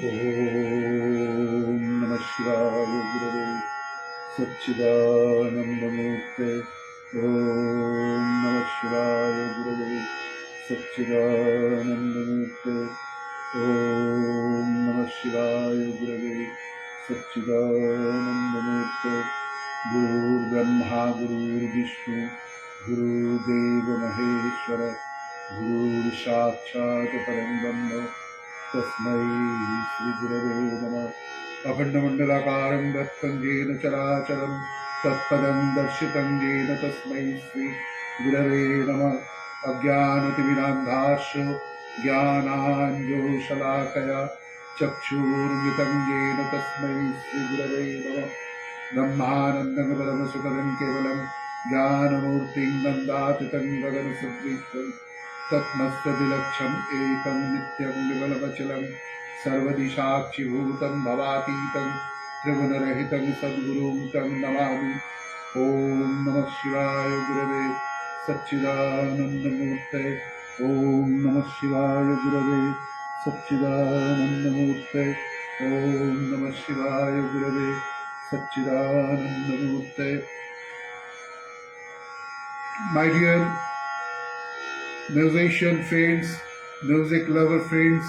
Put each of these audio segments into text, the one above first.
Om Namah Shivaya Gurave Satchidanandamurte. Om Namah Shivaya Gurave Satchidanandamurte. Om Namah Shivaya Gurave Satchidanandamurte. Guru Brahma Guru Vishnu Guru Deva Maheshwara Guru Sakshat Param Brahma Tasmai Shri Gurave Namah. Abhandamandalakaram Dattam Jena Characharam Tatpadam Darshitam Jena Tasmai Shri Gurave Namah. Ajnanatimirandhasya Jnananjo Shalakaya Chakshurmritam Jena Tasmai Shri Gurave Namah. Brahmanandam Paramasukadam Kevalam Jnanamurtim Nandatitam Gagan Sadvishwam Tatmasya Dilaksham Ekam Nityam Vimalavachalam Sarvadishakshi Bhutam Bhavatitam Tribunarahitam Sadgurum Tam Namami. Om Namah Shivaya Gurave Satchidanandamurte. Om Namah Shivaya Gurave Satchidanandamurte. Om Namah Shivaya Gurave Satchidanandamurte. My dear musician friends, music lover friends,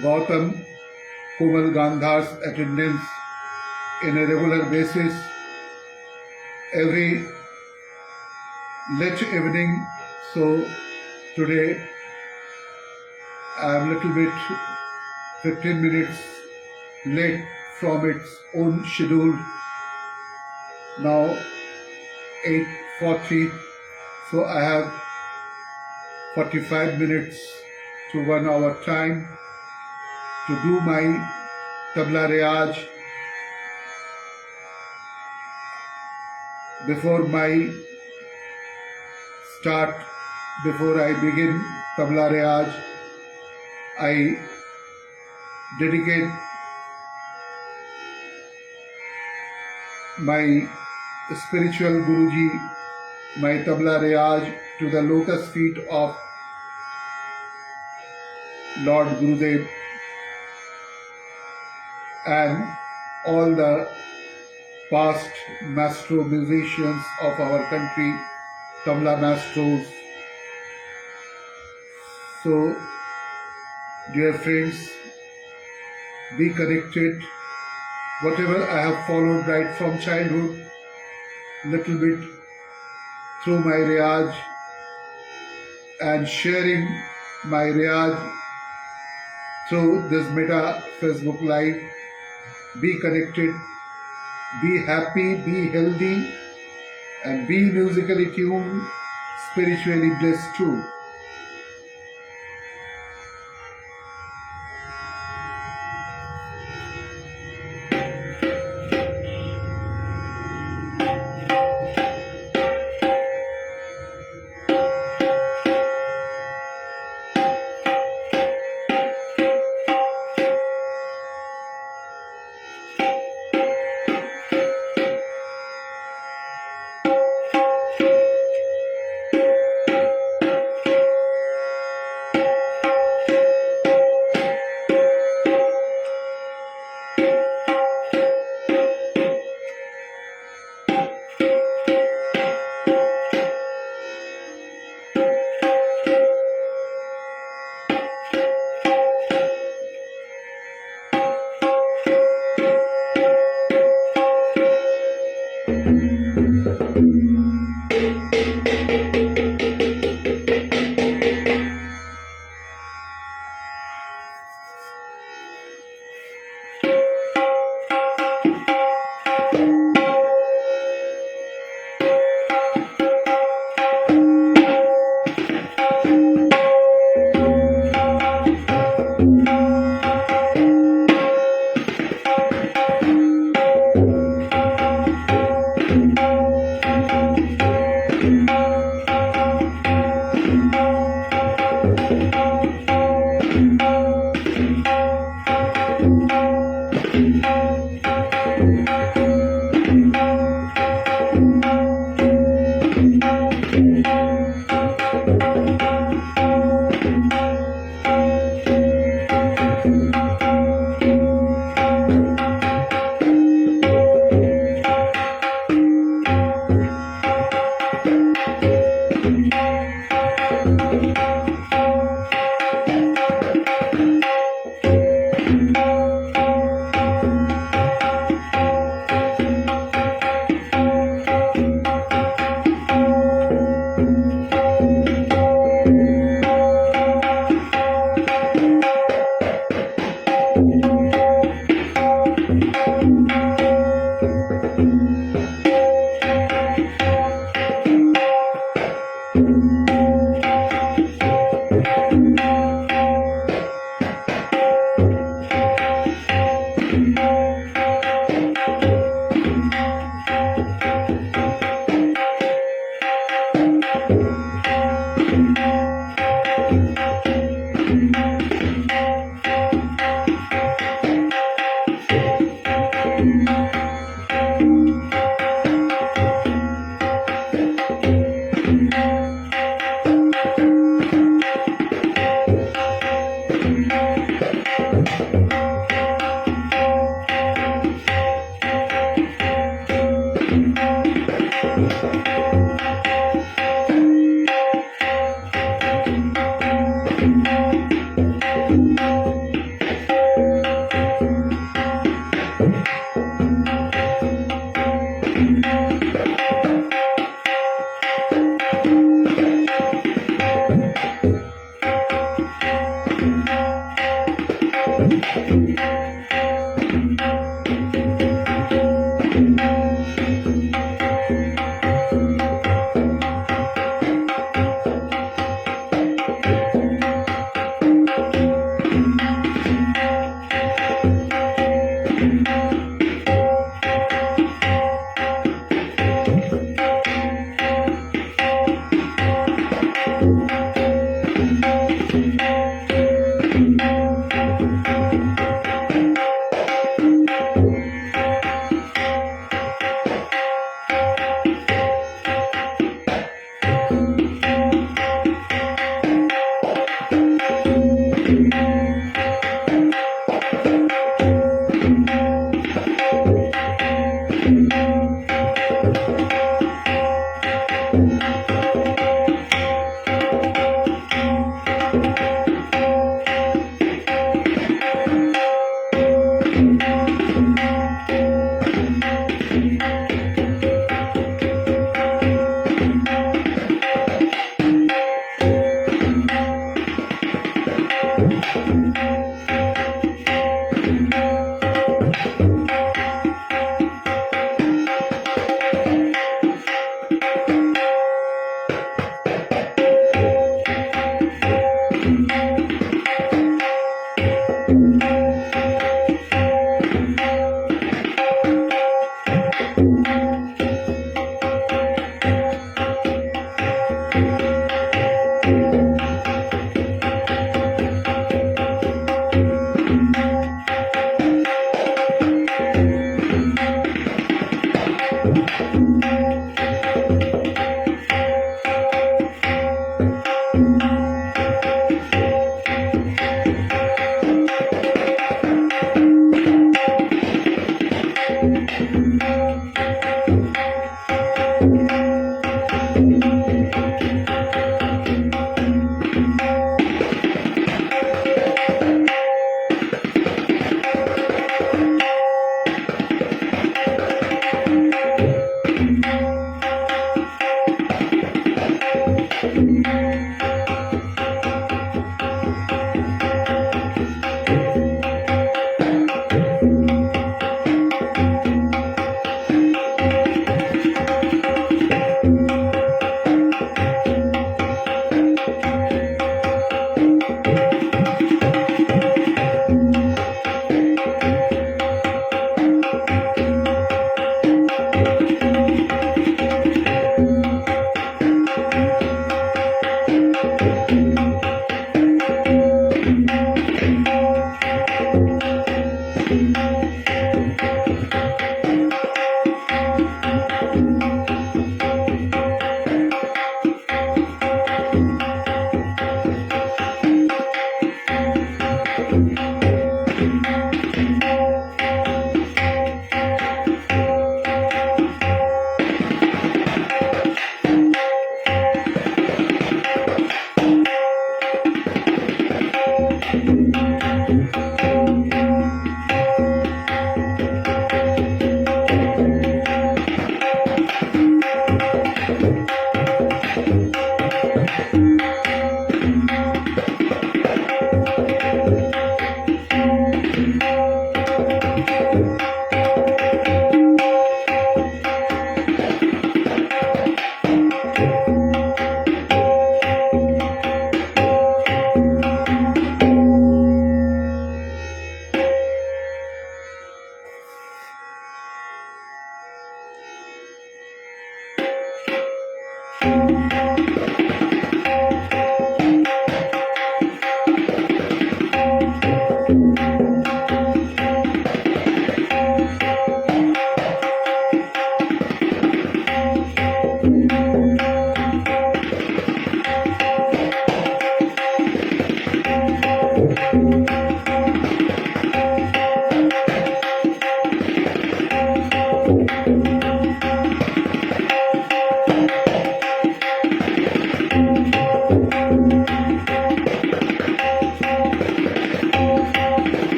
Gautam Komal Gandhar's attendance in a regular basis every late evening. So today I am little bit 15 minutes late from its own schedule. Now 8:40, so I have 45 minutes to 1 hour time to do my Tabla Reyaz. Before I begin Tabla Reyaz, I dedicate my spiritual Guruji, my Tabla Reyaz, to the lotus feet of Lord Gurudev and all the past maestro musicians of our country, Tabla maestros. So, dear friends, be connected. Whatever I have followed right from childhood, little bit through my Reyaz and sharing my Reyaz through this Meta Facebook Live. Be connected, be happy, be healthy, and be musically tuned, spiritually blessed too.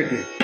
appreciated.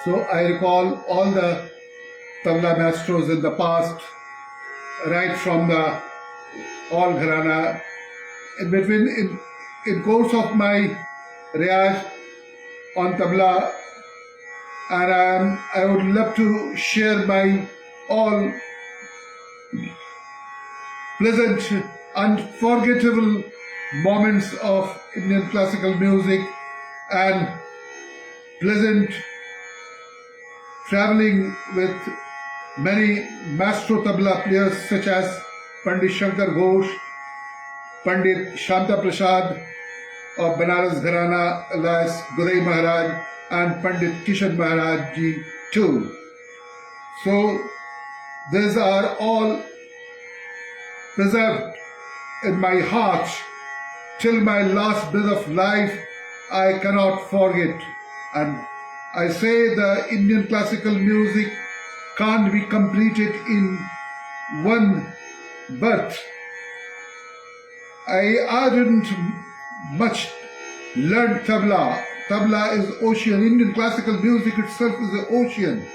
So I recall all the tabla maestros in the past, right from the all gharana. In between, in course of my Reyaz on tabla, and I would love to share my all pleasant, unforgettable moments of Indian classical music and pleasant traveling with many maestro tabla players such as Pandit Shankar Ghosh, Pandit Shanta Prasad of Banaras Gharana alias Gudai Maharaj, and Pandit Kishan Maharaj ji too. So these are all preserved in my heart till my last breath of life. I cannot forget, and I say the Indian classical music can't be completed in one birth. I didn't much learn tabla. Tabla is ocean. Indian classical music itself is an ocean.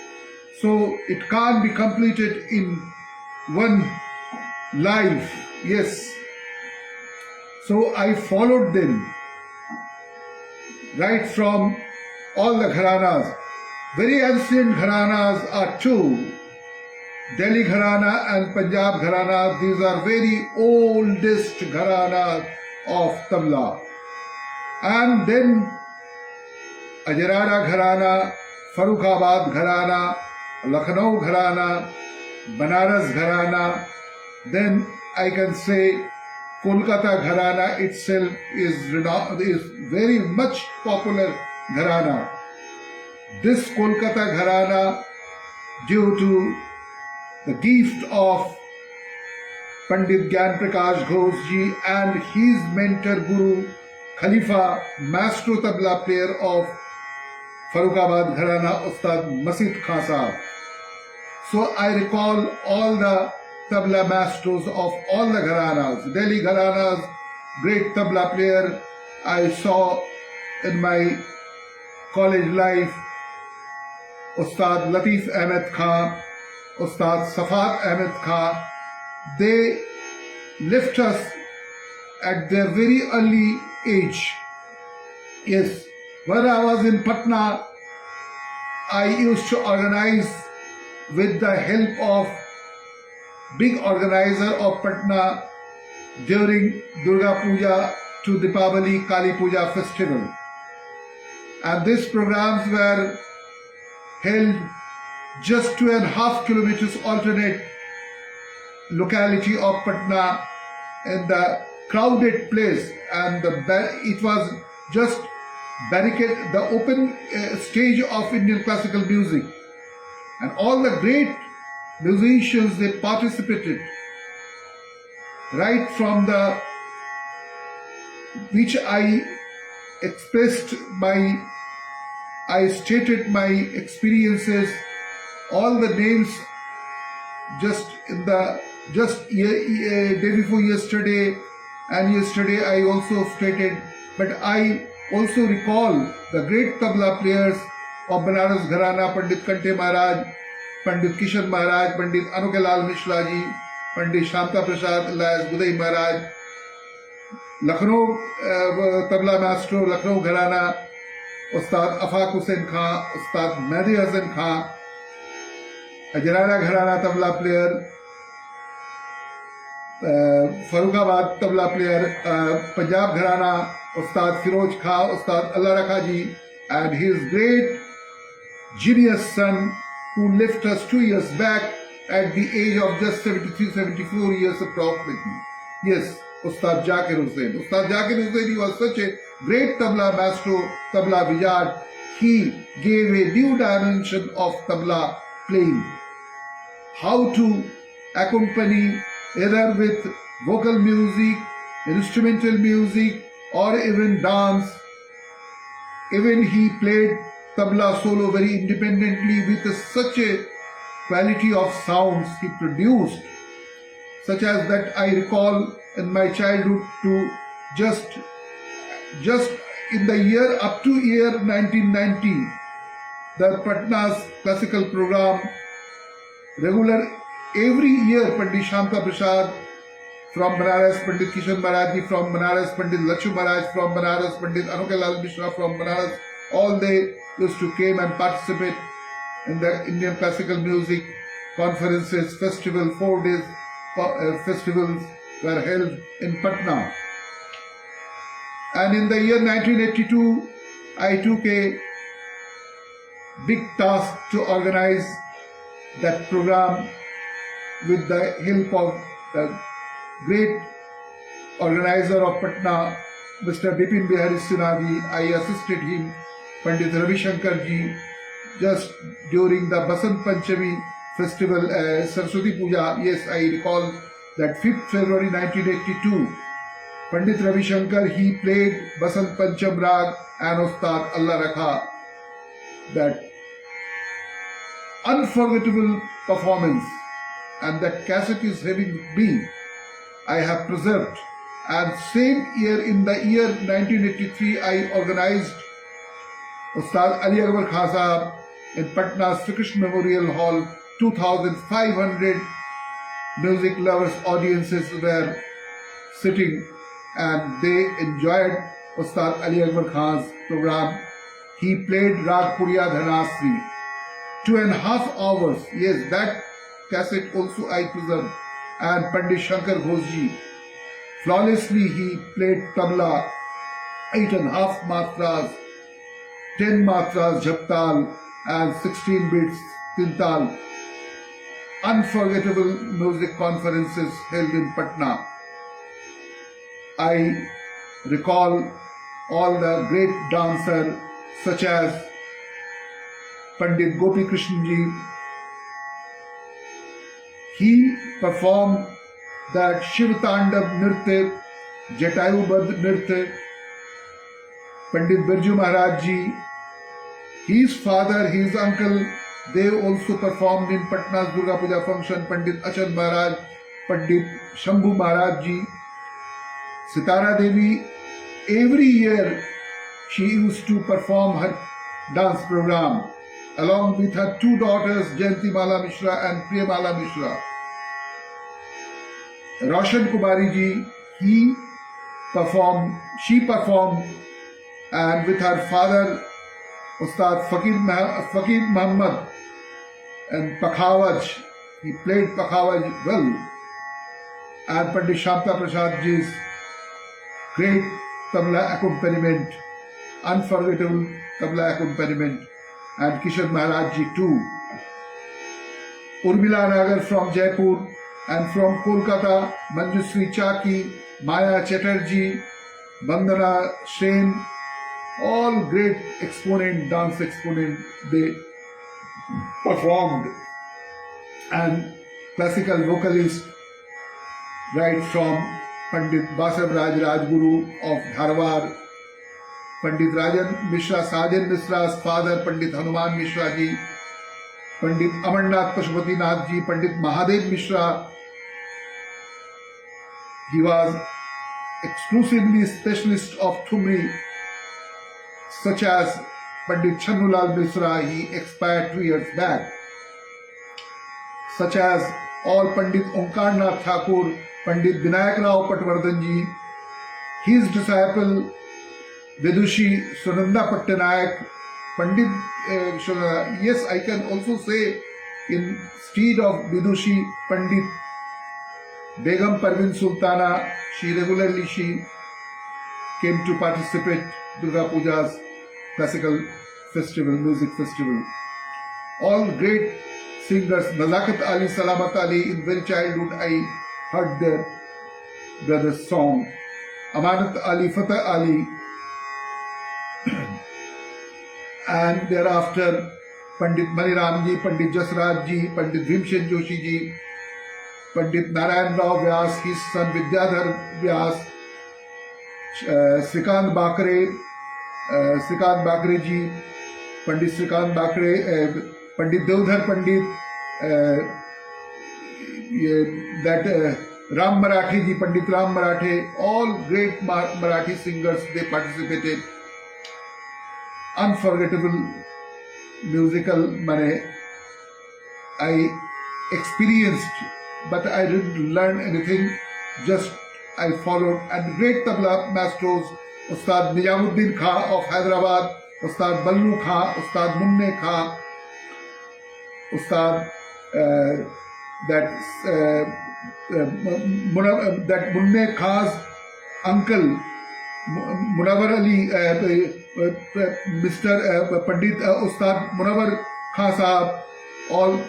So it can't be completed in one life. Yes. So I followed them right from all the gharanas. Very ancient gharanas are two. Delhi Gharana and Punjab Gharana, these are very oldest gharanas of tabla. And then Ajarada Gharana, Farrukhabad Gharana, Lucknow Gharana, Banaras Gharana. Then I can say Kolkata Gharana itself is very much popular Gharana. This Kolkata Gharana, due to the gift of Pandit Gyan Prakash Ghosh ji and his mentor Guru Khalifa, maestro tabla player of Farrukhabad Gharana, Ustad Masjid Khan Sahab. So I recall all the tabla maestros of all the gharanas. Delhi Gharanas, great tabla player I saw in my college life, Ustad Latif Ahmed Khan, Ustad Safat Ahmed Khan. They left us at their very early age. Yes, when I was in Patna, I used to organize with the help of big organizer of Patna during Durga Puja to Deepavali Kali Puja festival. And these programs were held just 2.5 kilometers alternate locality of Patna in the crowded place, and it was just barricade, the open stage of Indian classical music, and all the great musicians, they participated right from the which I stated my experiences, all the names just day before yesterday, and yesterday I also stated, but I also recall the great tabla players of Banaras Gharana, Pandit Kante Maharaj, Pandit Kishan Maharaj, Pandit Anukelal Mishra ji, Pandit Shamta Prasad Reyaz Gudai Maharaj, Lucknow tabla maestro, Lucknow Gharana, Ustad Afaq Hussain Khan, Ustad Mehdi Hasan Khan, Ajrana Gharana tabla player, Farukhabad tabla player, Punjab Gharana, Ustad Firoz Khan, Ustad Allah Rakha ji, and his great genius son who left us 2 years back at the age of just 74 years approximately. Yes, Ustad Zakir Hussain. Ustad Zakir Hussain, he was such a great tabla maestro, tabla vijad. He gave a new dimension of tabla playing. How to accompany either with vocal music, instrumental music, or even dance. Even he played tabla solo very independently with such a quality of sounds he produced, such as that I recall in my childhood to just in the year up to year 1990, the Patna's classical program regular every year, Pandit Shamta Prasad from Banaras, Pandit Kishan Maharaj from Banaras, Pandit Lachu Maharaj from Banaras, Pandit Anukelal Mishra from Banaras, all they used to came and participate in the Indian classical music conferences, festival, 4 days festivals were held in Patna. And in the year 1982, I took a big task to organize that program with the help of the great organizer of Patna, Mr. Bipin Bihari Sinha ji. I assisted him, Pandit Ravi Shankar ji, just during the Basant Panchami festival, Saraswati Puja. Yes, I recall that 5th February 1982, Pandit Ravi Shankar, he played Basant Pancham Rag and Ustad Allah Rakha. That unforgettable performance, and that cassette is having been, I have preserved. And same year, in the year 1983, I organized Ustad Ali Akbar Khan Sahab in Patna's Sri Krishna Memorial Hall. 2,500 music lovers audiences were sitting, and they enjoyed Ustad Ali Akbar Khan's program. He played Rag Puriya Dhanasri. 2.5 hours. Yes, that cassette also I preserved. And Pandit Shankar Ghoshji, flawlessly he played tabla, 8.5 matras, 10 matras jhaptal, and 16 beats tintal. Unforgettable music conferences held in Patna. I recall all the great dancers such as Pandit Gopi Krishna ji. He performed that Shiv Tandav Nritya, Jatayubadh Nritya. Pandit Birju Maharaj ji, his father, his uncle, they also performed in Patna's Durga Puja function. Pandit Achad Maharaj, Pandit Shambhu Maharaj ji. Sitara Devi, every year she used to perform her dance program along with her 2 daughters, Jayanti Mala Mishra and Priyamala Mishra. Roshan Kumari ji, she performed, and with her father, Ustad Fakir Muhammad, and Pakhawaj, he played Pakhawaj well, and Pandit Shamta Prasad ji's great tabla accompaniment, unforgettable tabla accompaniment, and Kishore Maharaj ji too. Urmila Nagar from Jaipur, and from Kolkata, Manjusri Chaki, Maya Chatterjee, Vandana Sen, all great dance exponent, they performed. And classical vocalist, right from Pandit Basab Raj Rajguru of Dharwad, Pandit Rajan Mishra, Sajan Mishra's father, Pandit Hanuman Mishra ji, Pandit Amarnath Pashupati Nath ji, Pandit Mahadev Mishra. He was exclusively specialist of Thumri, such as Pandit Channulal Mishra, he expired 2 years back, such as all Pandit Omkarnath Thakur, Pandit Vinayak Rao Patwardhan ji, his disciple Vidushi Sunanda Pattanayak, Pandit yes, I can also say instead of Vidushi, Pandit Begum Parvin Sultana, she came to participate Durga Puja's classical festival, music festival. All great singers, Nazakat Ali, Salamat Ali, in very childhood I heard their brother's song. Amanat Ali, Fateh Ali, and thereafter Pandit Maniram ji, Pandit Jasraj ji, Pandit Bhimshen Joshi ji, Pandit Narayan Rao Vyas, his son Vidyadhar Vyas, Srikant Bakre ji, Pandit Srikant Bakre, Pandit Devdhar Pandit, Ram Marathe ji, Pandit Ram Marathe, all great Marathi singers, they participated. Unforgettable musical I experienced, but I didn't learn anything, just I followed. And great tabla maestros, Ustad Nijamuddin Khan of Hyderabad, Ustad Ballu Khan, Ustad Munne Khan, Ustad that Munne Khan's uncle, Munawar Ali, Mr. Pandit Ustad Munawar Khan Sahab, all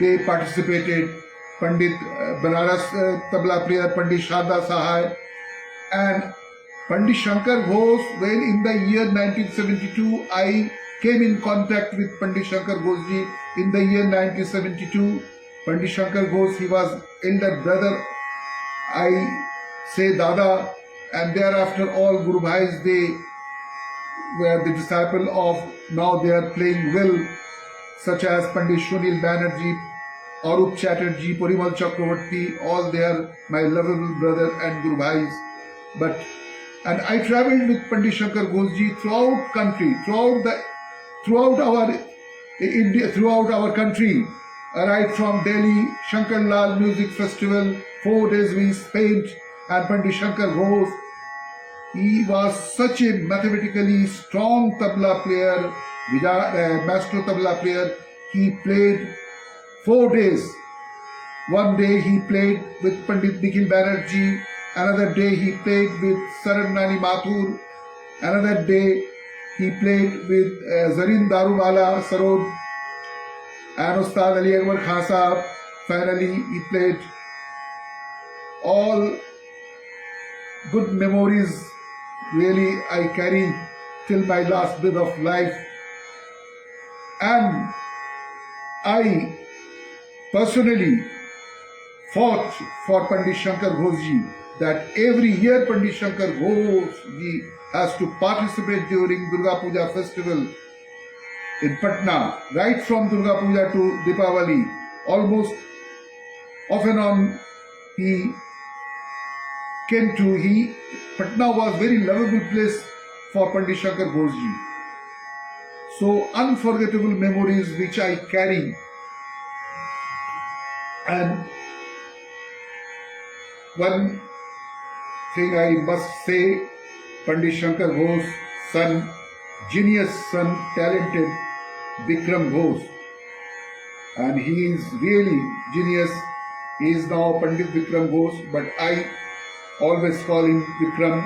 they participated. Pandit Banaras Tabla player, Pandit Shada Sahai, and Pandit Shankar Ghosh. When in the year 1972 I came in contact with Pandit Shankar Ghosh ji, in the year 1972, Pandit Shankar Ghosh, he was elder brother, I say Dada, and thereafter all Guru Bhais, they were the disciple of, now they are playing well, such as Pandit Shunil Banerjee, Arup Chatterjee, Parimal Chakravarti, all they are my lovable brother and Guru Bhais. And I travelled with Pandit Shankar Ghosh ji throughout country, throughout our country, right from Delhi, Shankar Lal Music Festival, 4 days we spent, and Pandit Shankar Ghosh, he was such a mathematically strong tabla player, maestro tabla player. He played 4 days. One day he played with Pandit Nikhil Banerjee, another day he played with Saranani Mathur, another day he played with Zarin Daruwala Sarod, and Ustad Ali Akbar Khan Sahab. Finally he played. All good memories really I carry till my last bit of life. And I personally fought for Pandit Shankar Ghosh ji that every year Pandit Shankar Ghosh ji has to participate during Durga Puja festival in Patna, right from Durga Puja to Deepavali. Almost off and on he came to, Patna was very lovable place for Pandit Shankar Ghosh ji. So unforgettable memories which I carry. And one thing I must say, Pandit Shankar Ghosh, son, genius son, talented Vikram Ghosh, and he is really genius. He is now Pandit Vikram Ghosh, but I always call him Vikram.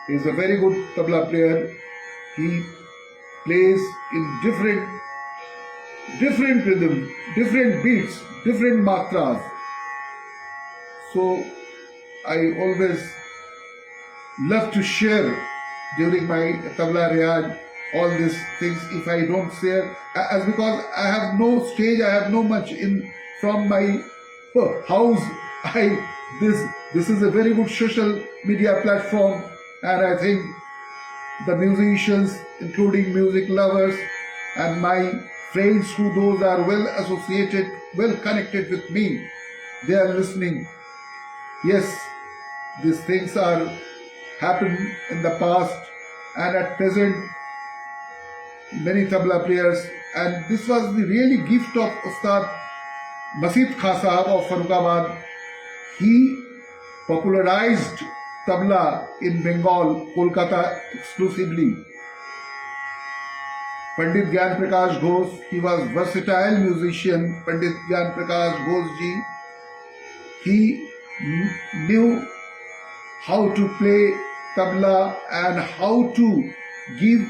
He is a very good tabla player. He plays in different rhythms, different beats, different matras. So I always love to share during my tabla riyaj all these things. If I don't share, as because I have no stage, I have no much in from my house. This is a very good social media platform, and I think the musicians, including music lovers, and my friends who those are well associated, well connected with me, they are listening. Yes, these things are happened in the past, and at present many tabla players, and this was the really gift of Ustad Masid Khan Sahab of Farrukhabad. He popularized tabla in Bengal, Kolkata exclusively. Pandit Gyan Prakash Ghosh, he was versatile musician. Pandit Gyan Prakash Ghosh ji, he knew how to play tabla and how to give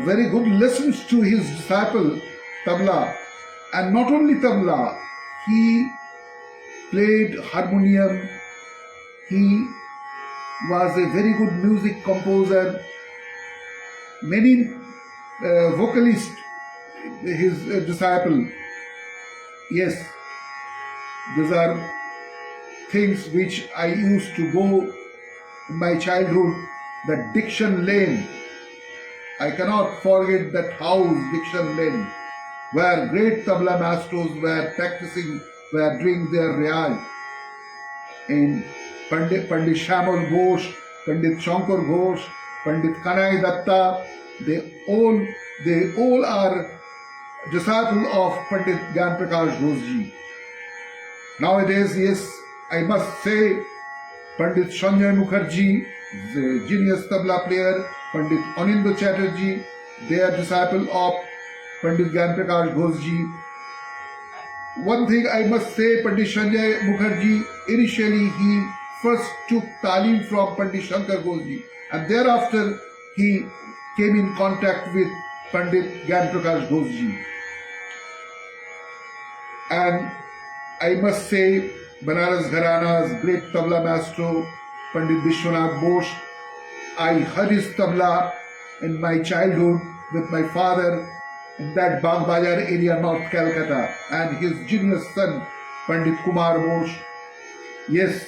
very good lessons to his disciple tabla. And not only tabla, he played harmonium. He was a very good music composer. Many vocalists, his disciple. Yes, these are things which I used to go in my childhood. The Diction Lane. I cannot forget that house, Diction Lane, where great tabla masters were practicing, were doing their riyaj. In Pandit Shamal Ghosh, Pandit Shankar Ghosh, Pandit Kanai Datta, they all are disciples of Pandit Gyan Prakash Ghosh ji. Nowadays, yes, I must say, Pandit Sanjay Mukherjee, the genius tabla player, Pandit Anindo Chatterjee, they are disciples of Pandit Gyan Prakash Ghosh ji. One thing I must say, Pandit Sanjay Mukherjee, initially he first took talim from Pandit Shankar Ghosh ji, and thereafter he came in contact with Pandit Gyan Prakash Ghosh ji. And I must say, Banaras Gharana's great tabla maestro, Pandit Vishwanath Bose, I heard his tabla in my childhood with my father in that Bagh Bazar area, North Calcutta, and his genius son, Pandit Kumar Bose. Yes,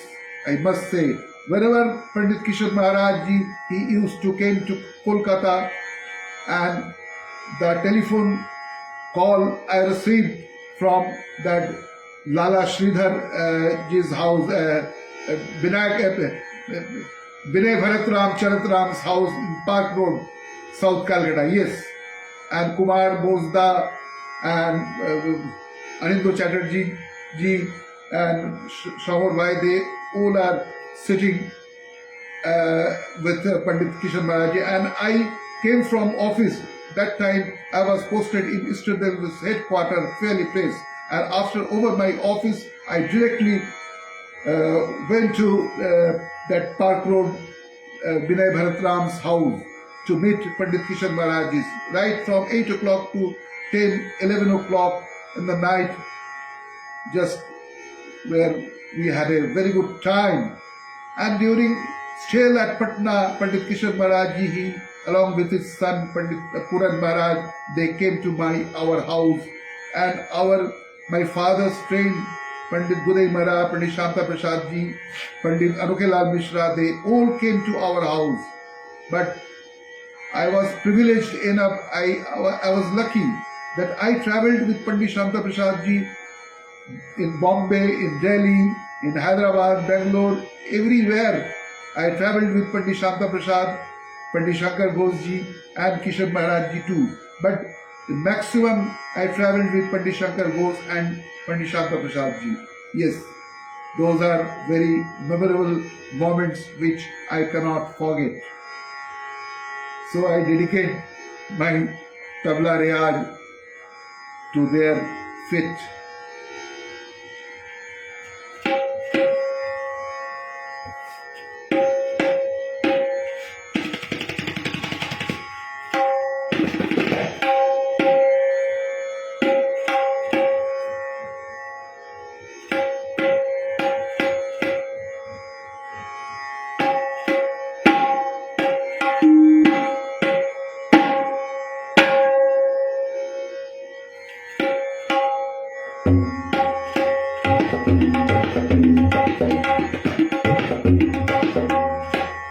I must say, whenever Pandit Kishore Maharaj ji, he used to came to Kolkata, and the telephone call I received from that Lala Sridhar ji's house, Binay Bharatram Charatram's house in Park Road, South Calcutta. Yes, and Kumar Bosda and Anindo Chatterjee ji and Shahor Bhai, they all are sitting with Pandit Kishore Maharaj ji, and I came from office. That time I was posted in Eastern Railway's headquarters, Fairley Place, and after over my office, I directly went to that Park Road, Binay Bharatram's house to meet Pandit Kishore Maharaj ji, right from 8 o'clock to 10, 11 o'clock in the night, just where we had a very good time. And during stay at Patna, Pandit Kishore Maharaj ji, he, along with his son Pandit Puran Maharaj, they came to our house, and my father's friend Pandit Guday Maharaj, Pandit Shanta Prasad ji, Pandit Anukhelal Mishra, they all came to our house. But I was privileged enough, I was lucky that I travelled with Pandit Shanta Prasad ji in Bombay, in Delhi, in Hyderabad, Bangalore, everywhere. I travelled with Pandit Shanta Prasad, Pandit Shankar Ghosh ji and Kishore Maharaj ji too. But the maximum I travelled with Pandit Shankar Ghosh and Pandit Shanta Prasad ji. Yes, Those are very memorable moments which I cannot forget. So I dedicate my Tabla Reyaz to their fit.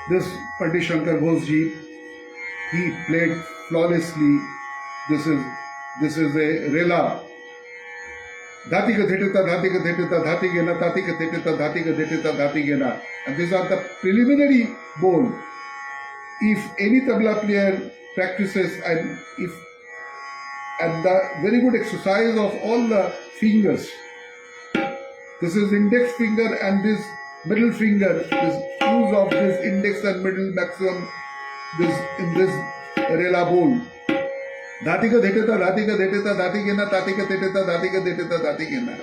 This Pandit Shankar Ghoshji, he played flawlessly. This is a rela. Dhati ka dhetita, dhati ka dhetita, dhati gena, dhati ka dhetita, dhati ka dhetita, dhati gena. And these are the preliminary bol. If any tabla player practices and the very good exercise of all the fingers. This is index finger and this middle finger, this use of this index and middle maximum in this rela bowl. Dhati ka dhetita, dhati ka dhetita, dhati gena, dhati ka dhetita, dhati ka dhetita, dhati gena.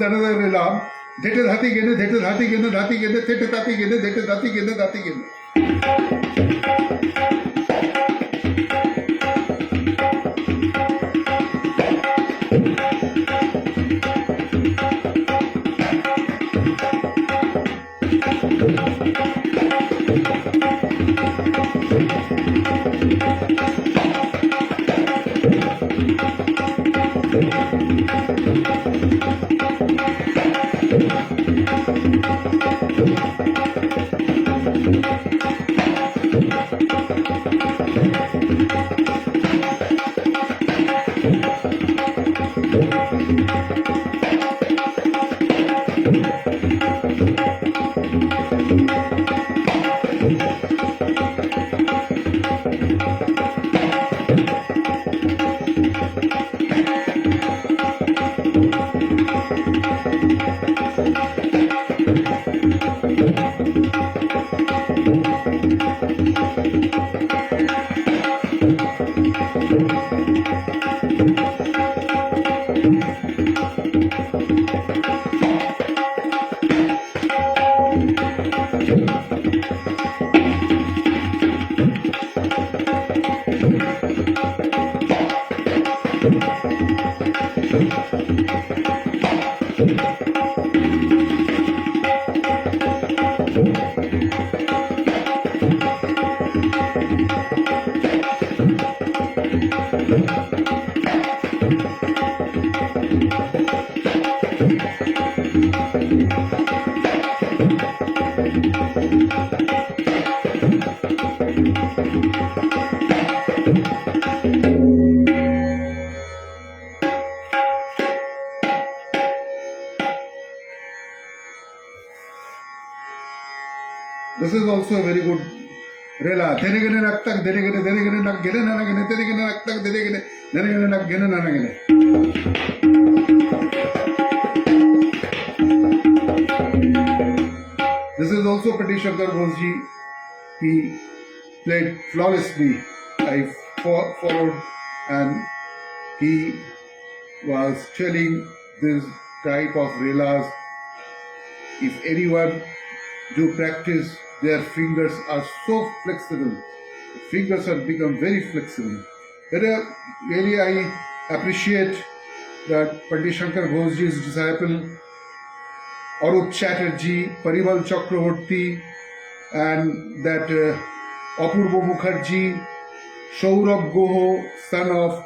another relam. Dhete dhati gene, dhete dhati gene, dhati gene, thete dhati gene, dhete dhati gene, dhati gene. This is also a very good rela. Dene gene nak tak, dene gene nak gene na gene, dene gene nak tak, dene gene nak gene na gene. This is also Pandit Shankar Ghoshji. He played flawlessly. I followed and he was telling this type of relas. If anyone do practice, their fingers are so flexible. Fingers have become very flexible. But really I appreciate that Pandit Shankar Ghoshji's disciple Arup Chatterjee, Parimal Chakravarti, and that Apurva Mukherjee, Saurabh Goho, son of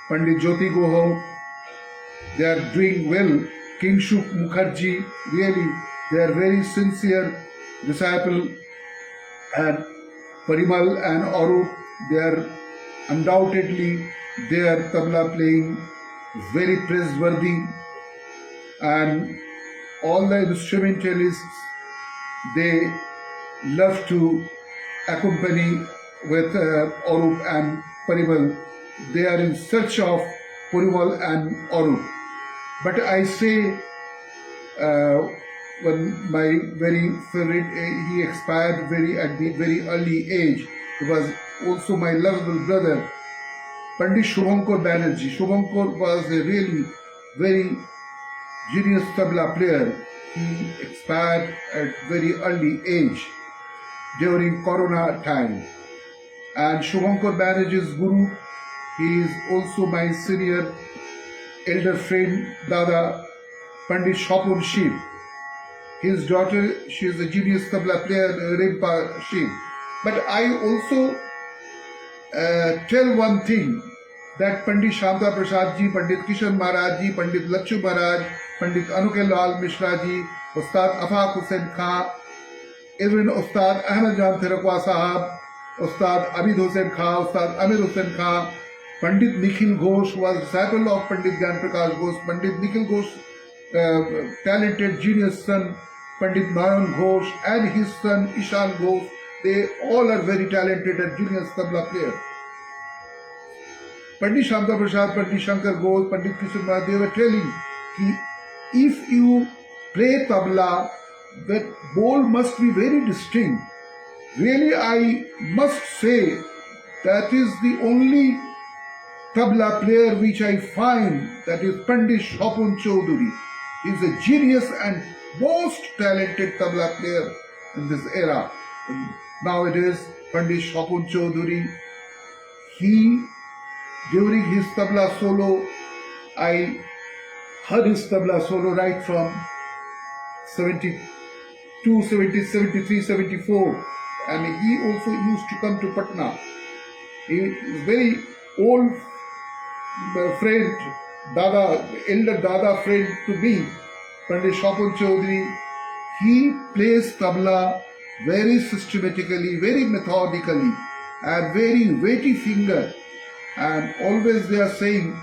Pandit Jyoti Goho, they are doing well. Kingshuk Mukherjee, really, they are very sincere disciple, and Parimal and Arup, they are undoubtedly their tabla playing very praiseworthy, and all the instrumentalists, they love to accompany with Arup and Parimal. They are in search of Parimal and Arup. But I say, when my very favorite, he expired at the very early age. He was also my lovable brother, Pandit Shubhankar Banerjee. Shubhankar was a really very genius tabla player. He expired at very early age during Corona time. And Shubhankar Banerjee's guru, he is also my senior elder friend, Dada Pandit Shapur Shiv. His daughter, she is a genius tabla player, Rimpa Shiv. But I also tell one thing, that Pandit Shamta Prasad ji, Pandit Kishan Maharaj ji, Pandit Lakshu Maharaj, Pandit Anuke Lal Mishra ji, Ustad Afaq Hussain Khan, even Ustad Ahmed Jan Thirakwa Sahab, Ustad Abid Hussain Khan, Ustad Amir Hussain Khan, Pandit Nikhil Ghosh was disciple of Pandit Gyan Prakash Ghosh, Pandit Nikhil Ghosh, talented genius son, Pandit Nayan Ghosh, and his son Ishan Ghosh, they all are very talented and genius tabla players. Pandit Shamta Prasad, Pandit Shankar Ghosh, Pandit Kishan Maharaj, they were telling, if you play tabla, that bowl must be very distinct. Really, I must say that is the only tabla player which I find, that is Pandit Shapun Chaudhary. He's a genius and most talented tabla player in this era. And nowadays, Pandit Shapun Chaudhary, he, during his tabla solo, I heard his tabla solo right from 72, 70, 73, 74, and he also used to come to Patna. He is very old friend, Dada, elder Dada friend to me, Pandit Shapun Chaudhary. He plays tabla very systematically, very methodically, and very weighty finger. And always they are saying,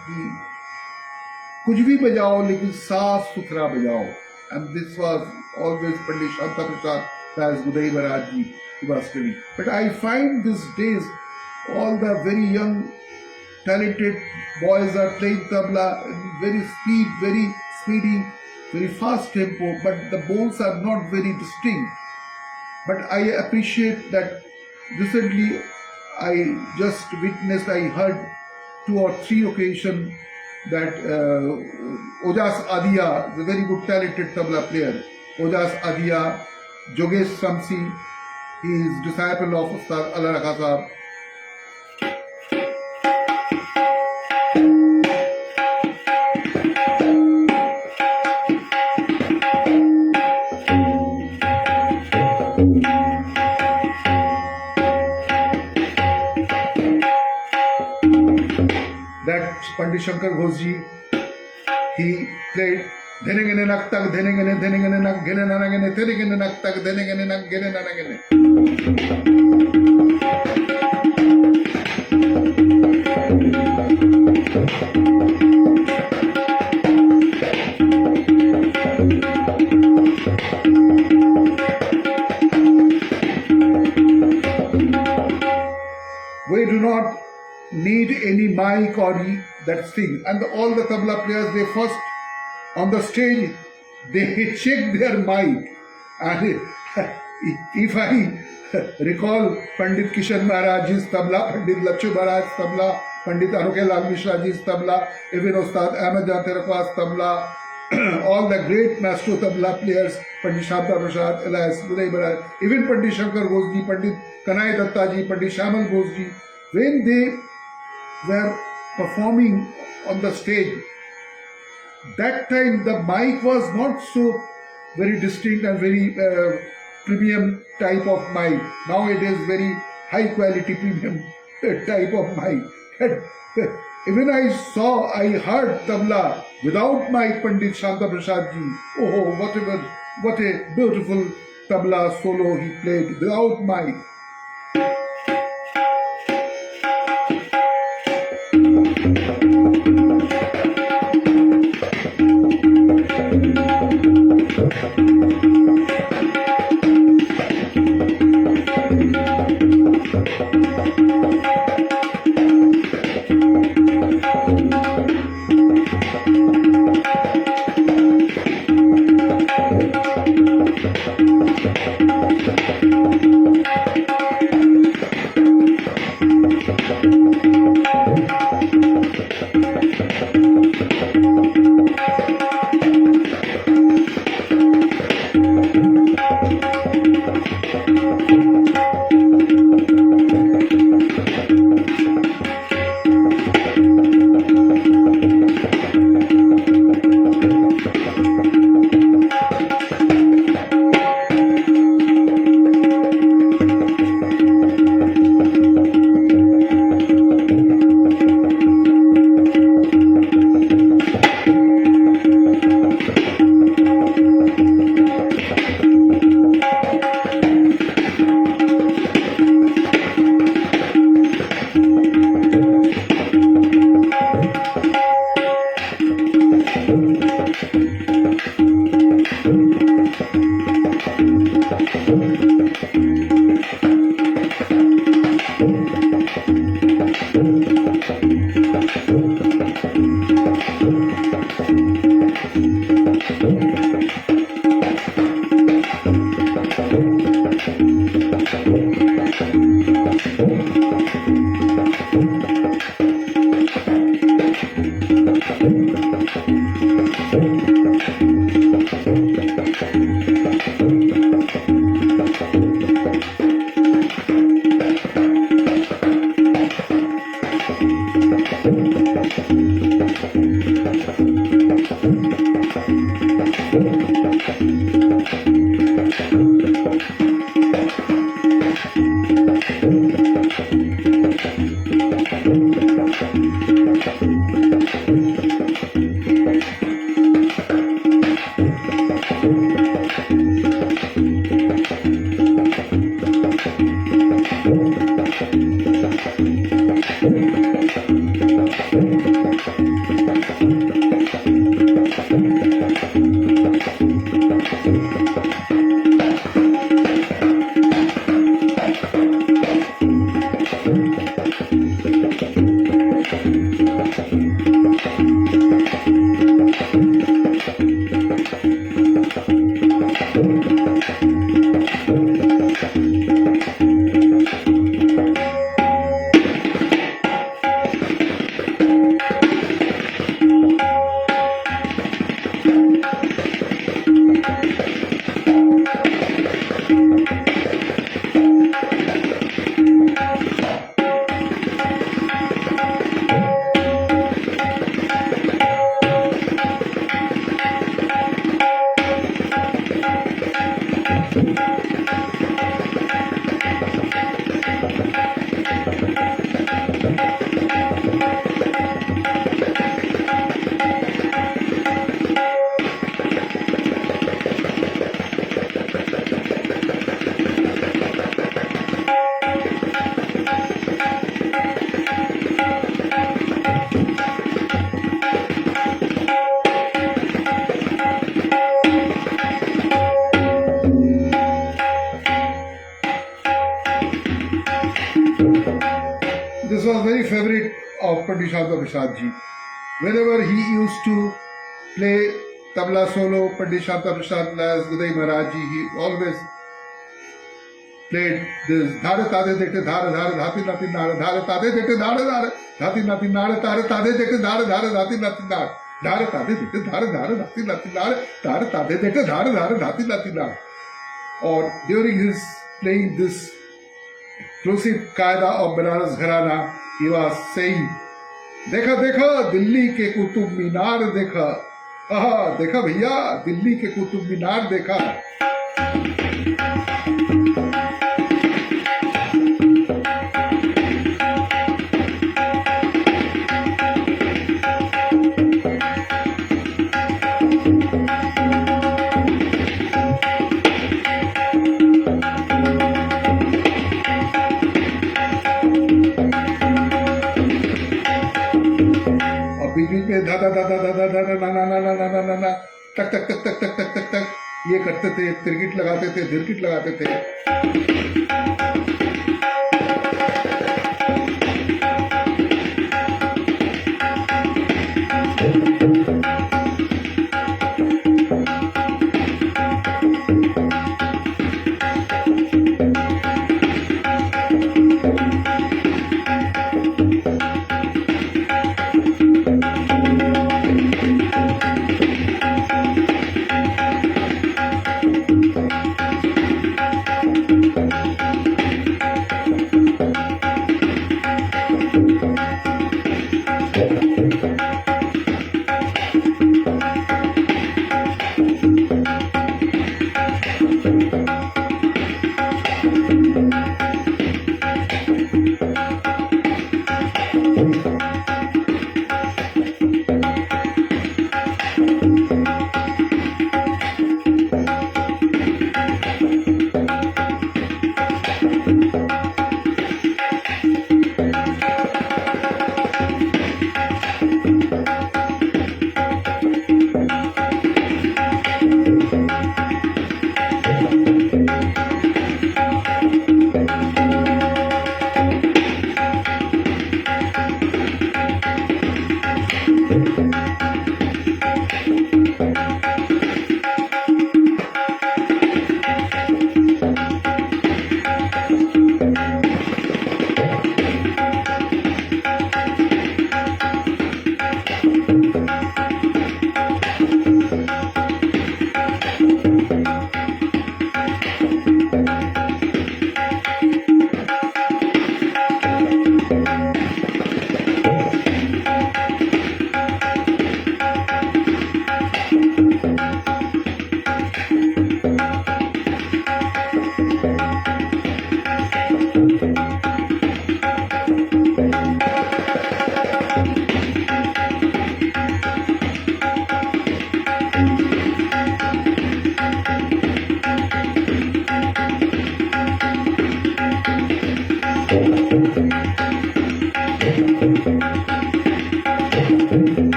कुछ भी बजाओ लेकिन साफ सुथरा बजाओ. And this was always Pandit Shanta Prasad Das Gudai Maharaj ji he was telling. But I find these days all the very young talented boys are playing tabla very speedy, very fast tempo, but the bones are not very distinct. But I appreciate that recently I just witnessed, I heard 2 or 3 occasions that Ojas Adia, the very good talented tabla player, Ojas Adia, Jogesh Samsi, he is disciple of Ustad Allah Rakha Sahab. That Pandit Shankar Ghosh ji, he played dhenegene nak tak dhenegene nak gene nanagene dhenegene nak tak dhenegene nak gene nanagene. We do not need any mic or that thing. And all the tabla players, they first on the stage, they check their mic. And if I recall Pandit Kishan Maharaj's tabla, Pandit Lachu Maharaj's tabla, Pandit Anuke Lal Mishraji's tabla, even Ustad Ahmed Janterakwa's tabla, all the great maestro tabla players, Pandit Shanta Prasad, Elias Gudai Maharaj, even Pandit Shankar Ghosh ji, Pandit Kanai Datta ji, Pandit Shamal Ghosh ji, when they were performing on the stage, that time the mic was not so very distinct and very premium type of mic. Now it is very high quality premium type of mic. Even I heard tabla without mic, Pandit Shanta Prasad ji. Oh, what a beautiful tabla solo he played without mic. This was very favorite of Pandit Shyam Prasad ji. Whenever he used to play tabla solo, Pandit Shyam Prasad as Uday Maharaj ji, he always played this dhare tade dete dhare dhare dhati nati nare dhare tade dete dhare dhare dhati nati nare tare tade dete dhare dhare dhati nati nare dhare tade dete dhare dhare dhati nati nare dhare tade dete dhare dhare dhati nati nare. Or during his playing this exclusive qaida of Banaras Gharana, he was saying, देखा देखा दिल्ली के कुतुब मीनार देखा, हाँ देखा भैया दिल्ली के कुतुब मीनार देखा. दादा दादा दादा दादा ना ना ना ना ना ना ना ना टक टक टक टक टक टक टक टक ये करते थे, तिरगिट लगाते थे, धिरगिट लगाते थे.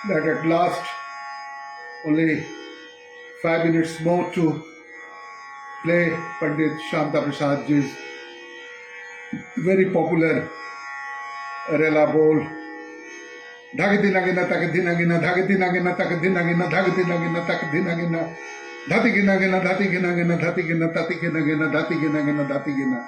That at last only 5 minutes more to play Pandit Shanta Prasad Ji's very popular Rela Bol. Dhagatinagina takatinagina dhagatinagina takatinagina dhagatinagina takatinagina dhatiginagina dhatiginagina dhatigina tatiginagina dhatiginagina dhatigina.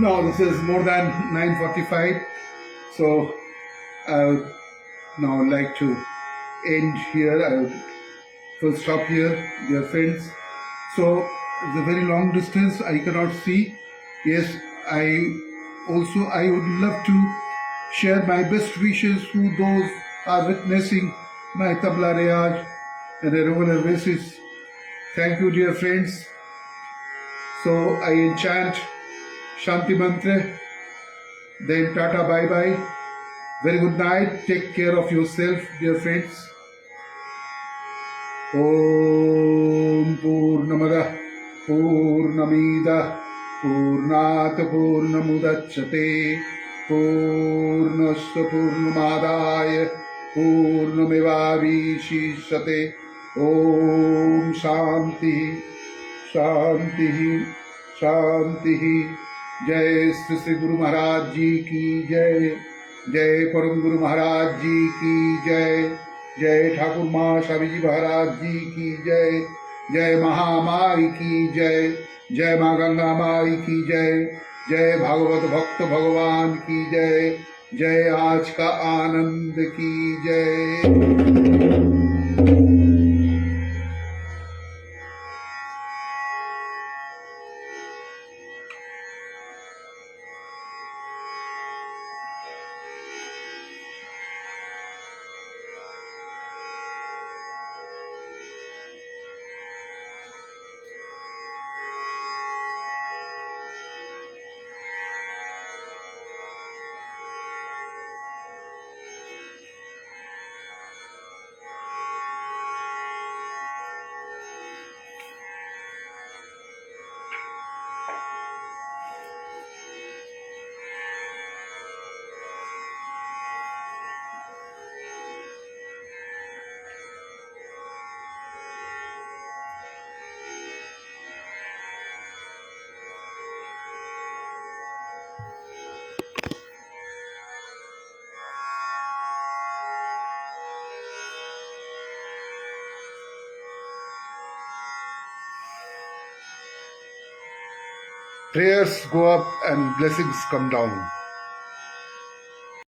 Now this is more than 9:45, so I would now like to end here. I would full stop here, dear friends. So it's a very long distance. I cannot see. Yes, I would love to share my best wishes to those who are witnessing my Tabla Reyaz on a regular basis. Thank you, dear friends. So I enchant Shanti Mantra, then Tata bye bye. Very good night. Take care of yourself, dear friends. Om Purnamada Purnamida Purnat Purnamudachyate Purnasya Purnamadaya Purnamevavishishate. Om Shanti Shanti Shanti. जय श्री श्री गुरु महाराज जी की जय. जय परम गुरु महाराज जी की जय. जय ठाकुर माँ स्वामी जी महाराज जी की जय. जय महामाई की जय. जय माँ गंगा माई की जय. जय भागवत भक्त भगवान की जय. जय आज का आनंद की जय. Prayers go up and blessings come down.